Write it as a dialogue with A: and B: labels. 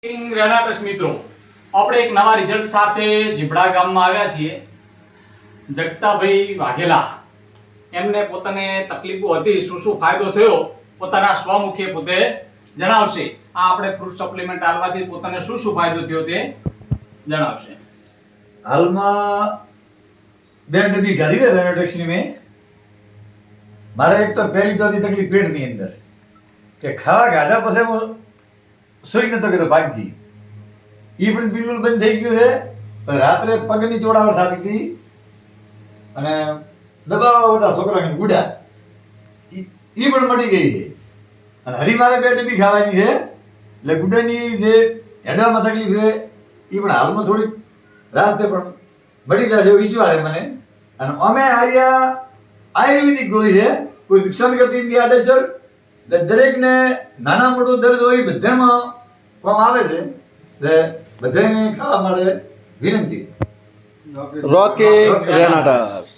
A: રેનાટસ મિત્રો, આપણે એક નવા રિઝલ્ટ સાથે જીબડા ગામમાં આવ્યા છીએ. જગતાભાઈ વાઘેલા એમને પોતાને તકલીફો હતી, શું ફાયદો થયો પોતાના સ્વમુખે પોતે જણાવશે. આ આપણે ફ્રૂટ સપ્લિમેન્ટ આલવાથી પોતાને શું ફાયદો થયો તે જણાવશે.
B: હાલમાં 2 ડબ્બી ખાધી છે રેનાટેક્સની મેં. મારે એક તો પહેલી તો હતી તકલીફ પેટની અંદર કે ખાવા ખાધા પછી હું સુઈ નતો કહેતો ભાગથી એ પણ બિલકુલ બંધ થઈ ગયું છે. રાત્રે પગની ચોડાવટ થતી હતી અને દબાવવા બધા છોકરાને ગુડા એ પણ મટી ગઈ છે. અને હરી મારે 2 ડબ્બી ખાવાની છે એટલે ગુડાની જે હેડવામાં તકલીફ છે એ પણ હાલમાં થોડીક રાતે પણ મટી જશે એવો વિશ્વાસ છે મને. અને અમે આયુર્વેદિક ગોળી છે, કોઈ નુકસાન કરતી નથી આડેસર. એટલે દરેકને નાના મોટું દર્દ હોય બધામાં કામ આવે છે. એટલે બધાને ખાવા માટે વિનંતી.
C: રોકી રેનાટસ.